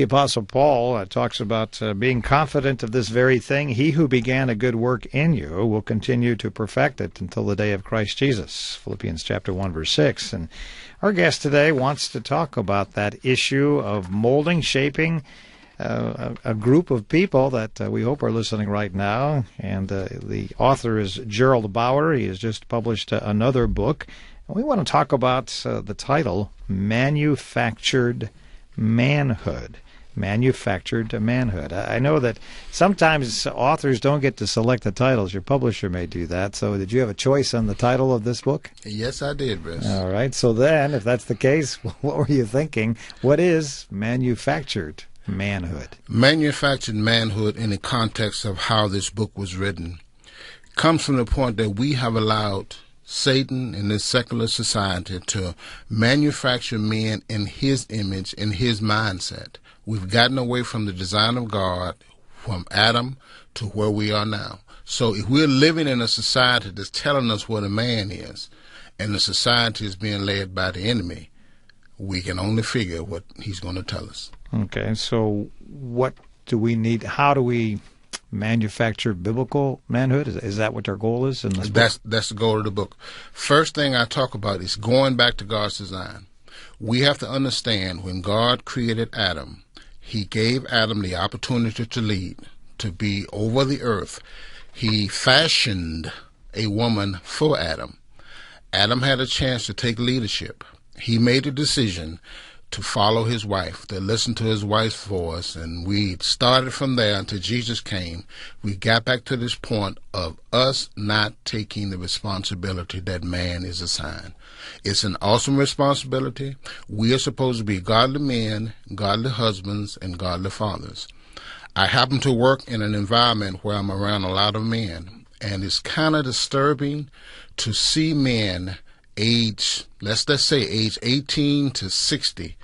The Apostle Paul talks about being confident of this very thing. He who began a good work in you will continue to perfect it until the day of Christ Jesus. Philippians chapter 1, verse 6. And our guest today wants to talk about that issue of molding, shaping a group of people that we hope are listening right now. And the author is Gerald Bauer. He has just published another book. And we want to talk about the title, Manufactured Manhood. Manufactured Manhood. I know that sometimes authors don't get to select the titles. Your publisher may do that. So did you have a choice on the title of this book? Yes, I did, Bruce. All right. So then, if that's the case, what were you thinking? What is manufactured manhood? Manufactured manhood, in the context of how this book was written, comes from the point that we have allowed Satan in this secular society to manufacture men in his image, in his mindset. We've gotten away from the design of God, from Adam to where we are now. So if we're living in a society that's telling us what a man is, and the society is being led by the enemy, we can only figure what he's going to tell us. Okay, so what do we need? How do we manufacture biblical manhood? Is that what our goal is in this book? That's the goal of the book. First thing I talk about is going back to God's design. We have to understand when God created Adam, he gave Adam the opportunity to lead, to be over the earth. He fashioned a woman for Adam. Adam had a chance to take leadership. He made a decision to follow his wife, to listen to his wife's voice, and we started from there until Jesus came. We got back to this point of us not taking the responsibility that man is assigned. It's an awesome responsibility. We are supposed to be godly men, godly husbands, and godly fathers. I happen to work in an environment where I'm around a lot of men, and it's kind of disturbing to see men age, let's say age 18 to 60,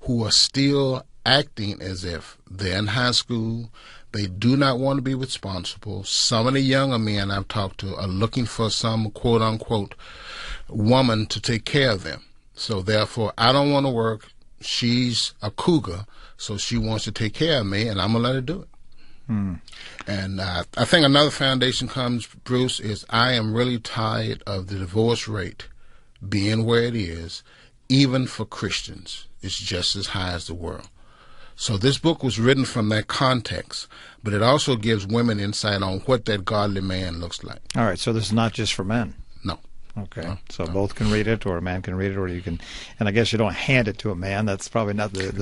who are still acting as if they're in high school. They do not want to be responsible. Some of the younger men I've talked to are looking for some quote-unquote woman to take care of them. So therefore, I don't want to work. She's a cougar, so she wants to take care of me, and I'm going to let her do it. And I think another foundation comes, Bruce, is I am really tired of the divorce rate being where it is. Even for Christians, it's just as high as the world. So this book was written from that context, but it also gives women insight on what that godly man looks like. All right, so this is not just for men. No. Okay, no, so no. both can read it, or a man can read it, or you can, and I guess you don't hand it to a man. That's probably not the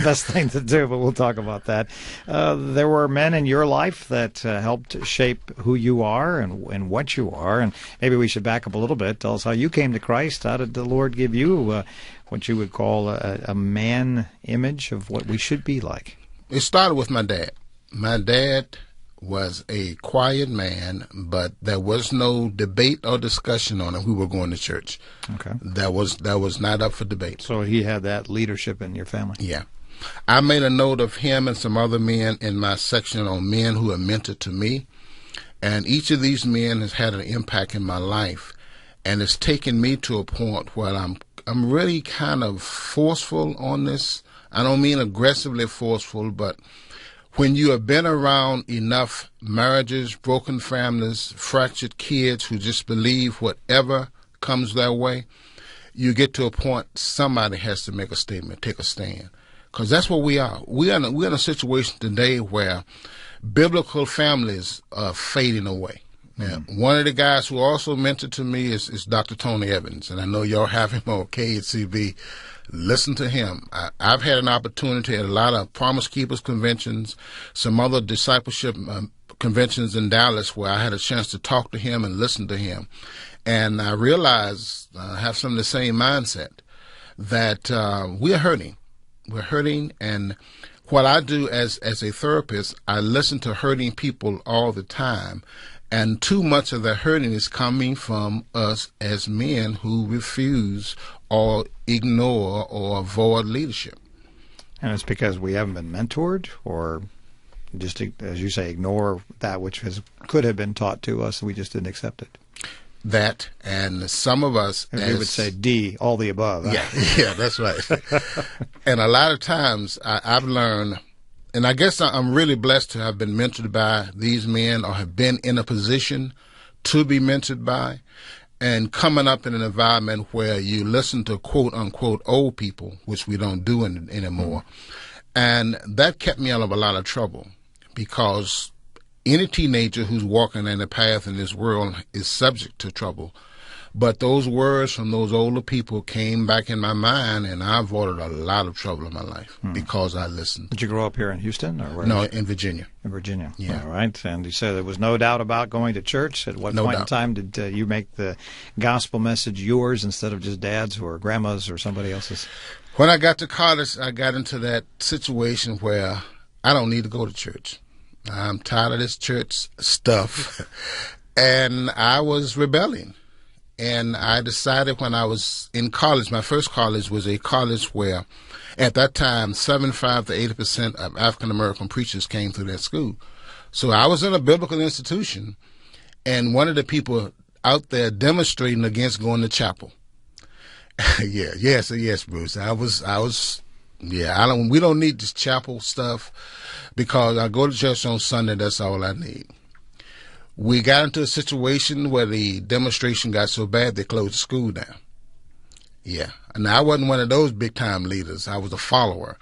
best thing to do, but we'll talk about that. There were men in your life that helped shape who you are and what you are, and maybe we should back up a little bit. Tell us how you came to Christ. How did the Lord give you what you would call a man image of what we should be like? It started with my dad. My dad was a quiet man, but there was no debate or discussion on it. We were going to church. Okay. That was not up for debate. So he had that leadership in your family. Yeah. I made a note of him and some other men in my section on men who are mentored to me. And each of these men has had an impact in my life. And it's taken me to a point where I'm really kind of forceful on this. I don't mean aggressively forceful, but when you have been around enough marriages, broken families, fractured kids who just believe whatever comes their way, you get to a point somebody has to make a statement, take a stand. Because that's what we are. We're in a situation today where biblical families are fading away. Now, one of the guys who also mentored to me is Dr. Tony Evans, and I know y'all have him on KHCB. Listen to him. I've had an opportunity at a lot of Promise Keepers conventions, some other discipleship conventions in Dallas where I had a chance to talk to him and listen to him. And I realized I have some of the same mindset that we're hurting. We're hurting, and what I do as a therapist, I listen to hurting people all the time. And too much of the hurting is coming from us as men who refuse or ignore or avoid leadership. And it's because we haven't been mentored, or just, as you say, ignore that which could have been taught to us, and we just didn't accept it. That, and some of us, we would say D, all the above. Yeah, yeah, that's right. And a lot of times I've learned, and I guess I'm really blessed to have been mentored by these men or have been in a position to be mentored by, and coming up in an environment where you listen to quote unquote old people, which we don't do anymore. And that kept me out of a lot of trouble, because any teenager who's walking in the path in this world is subject to trouble. But those words from those older people came back in my mind, and I avoided a lot of trouble in my life because I listened. Did you grow up here in Houston? Or where? No, in Virginia. In Virginia. Yeah. All right. And you said there was no doubt about going to church. At what point in time did you make the gospel message yours instead of just Dad's or Grandma's or somebody else's? When I got to college, I got into that situation where I don't need to go to church. I'm tired of this church stuff. And I was rebelling. And I decided when I was in college, my first college was a college where, at that time, 75 to 80% of African-American preachers came through that school. So I was in a biblical institution, and one of the people out there demonstrating against going to chapel. Yes, Bruce. We don't need this chapel stuff, because I go to church on Sunday, that's all I need. We got into a situation where the demonstration got so bad they closed the school down. Yeah. And I wasn't one of those big time leaders. I was a follower.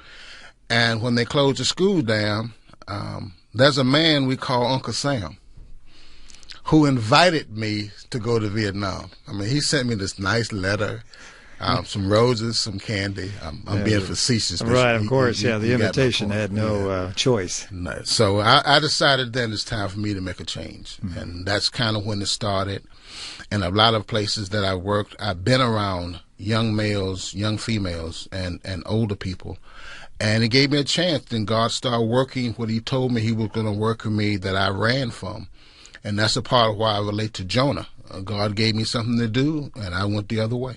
And when they closed the school down, there's a man we call Uncle Sam who invited me to go to Vietnam. I mean, he sent me this nice letter, some roses, some candy. I'm being facetious. Right, of course. The invitation had no choice. No. So I decided then it's time for me to make a change. Mm-hmm. And that's kind of when it started. And a lot of places that I worked, I've been around young males, young females, and older people. And it gave me a chance. Then God started working what he told me he was going to work with me that I ran from. And that's a part of why I relate to Jonah. God gave me something to do, and I went the other way.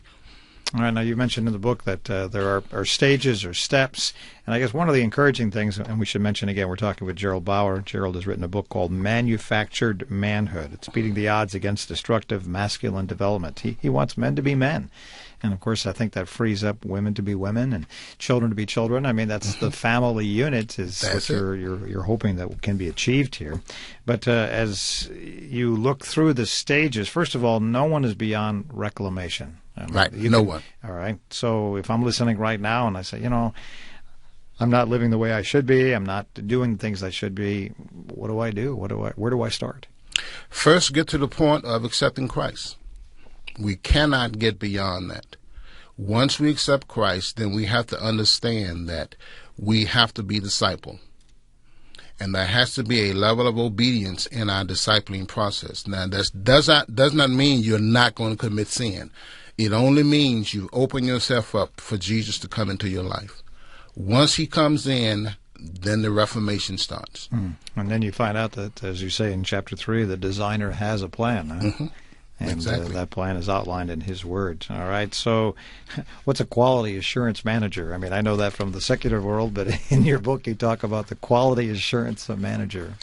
All right. Now, you mentioned in the book that there are stages or steps. And I guess one of the encouraging things, and we should mention again, we're talking with Gerald Bauer. Gerald has written a book called Manufactured Manhood. It's beating the odds against destructive masculine development. He wants men to be men. And, of course, I think that frees up women to be women and children to be children. I mean, that's the family unit is what you're hoping that can be achieved here. But as you look through the stages, first of all, no one is beyond reclamation. Right, no one. All right. So if I'm listening right now and I say, I'm not living the way I should be, I'm not doing the things I should be, what do I do? Where do I start? First, get to the point of accepting Christ. We cannot get beyond that. Once we accept Christ, then we have to understand that we have to be discipled. And there has to be a level of obedience in our discipling process. Now, that does not mean you're not going to commit sin. It only means you open yourself up for Jesus to come into your life. Once he comes in, then the reformation starts. And then you find out that, as you say in chapter 3, the designer has a plan. Huh? Mm-hmm. And exactly. That plan is outlined in his word. All right. So what's a quality assurance manager? I mean, I know that from the secular world, but in your book you talk about the quality assurance manager.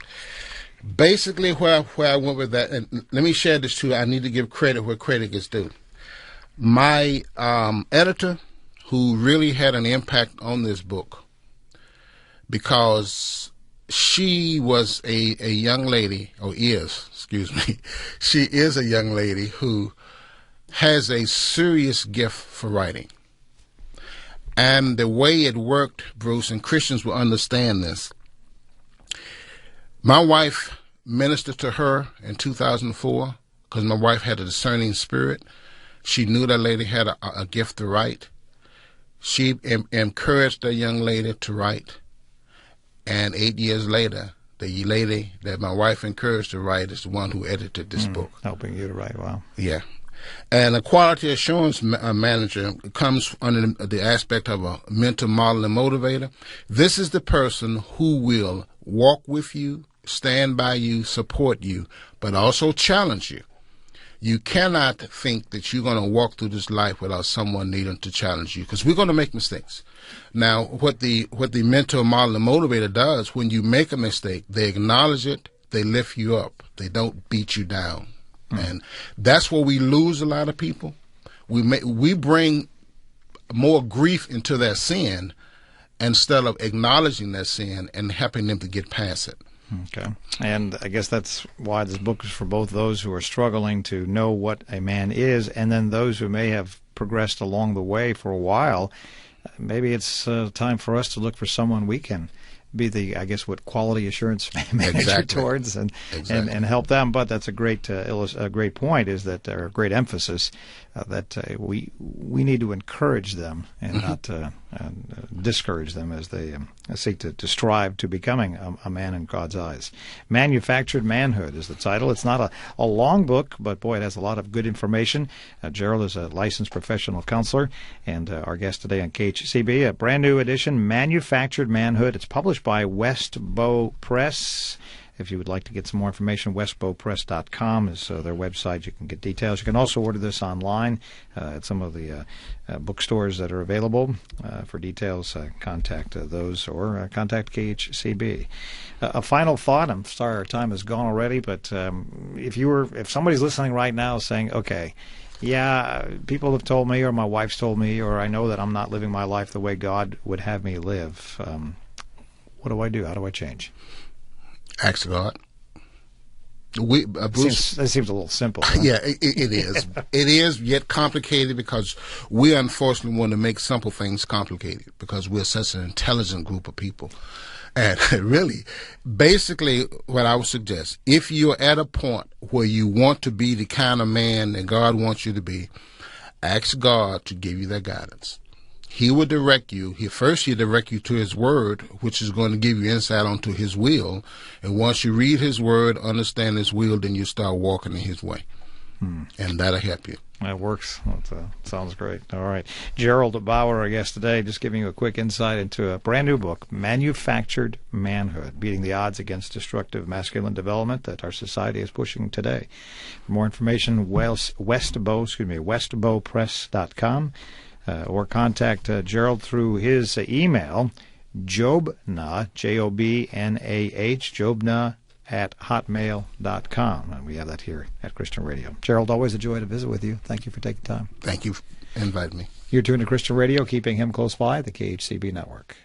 Basically, where I went with that, and let me share this too, I need to give credit where credit is due. My editor, who really had an impact on this book, because she was a young lady, she is a young lady who has a serious gift for writing. And the way it worked, Bruce, and Christians will understand this. My wife ministered to her in 2004 because my wife had a discerning spirit. She knew that lady had a gift to write. She encouraged that young lady to write. And 8 years later, the lady that my wife encouraged to write is the one who edited this book. Helping you to write, wow. Yeah. And a quality assurance manager comes under the aspect of a mentor, model, and motivator. This is the person who will walk with you, stand by you, support you, but also challenge you. You cannot think that you're going to walk through this life without someone needing to challenge you, because we're going to make mistakes. Now, what the mentor, model, and motivator does, when you make a mistake, they acknowledge it, they lift you up, they don't beat you down. And that's where we lose a lot of people. We bring more grief into their sin instead of acknowledging that sin and helping them to get past it. Okay. And I guess that's why this book is for both those who are struggling to know what a man is, and then those who may have progressed along the way for a while. Maybe it's time for us to look for someone we can be the, I guess, what quality assurance manager towards and help them. But that's a great point, is that, or a great emphasis, that we need to encourage them and not discourage them as they seek to strive to becoming a man in God's eyes. Manufactured Manhood is the title. It's not a long book, but boy, it has a lot of good information. Gerald is a licensed professional counselor, and our guest today on KHCB, a brand new edition, Manufactured Manhood. It's published by Westbow Press. If you would like to get some more information, westbowpress.com is their website. You can get details. You can also order this online at some of the bookstores that are available. For details, contact those or contact KHCB. A final thought. I'm sorry our time is gone already, but if somebody's listening right now saying, okay, yeah, people have told me, or my wife's told me, or I know that I'm not living my life the way God would have me live, what do I do? How do I change? Ask God. Bruce, that seems a little simple. Huh? Yeah, it is. It is, yet complicated, because we unfortunately want to make simple things complicated because we're such an intelligent group of people. And really, basically, what I would suggest, if you're at a point where you want to be the kind of man that God wants you to be, ask God to give you that guidance. He will direct you. He'll direct you to His Word, which is going to give you insight onto His will. And once you read His Word, understand His will, then you start walking in His way. And that'll help you. That works. That sounds great. All right. Gerald Bauer, our guest today, just giving you a quick insight into a brand new book, Manufactured Manhood, Beating the Odds Against Destructive Masculine Development that our society is pushing today. For more information, westbowpress.com. Or contact Gerald through his email, Jobnah, Jobnah, Jobnah @hotmail.com. And we have that here at Christian Radio. Gerald, always a joy to visit with you. Thank you for taking time. Thank you for inviting me. You're tuned to Christian Radio, keeping him close by, the KHCB network.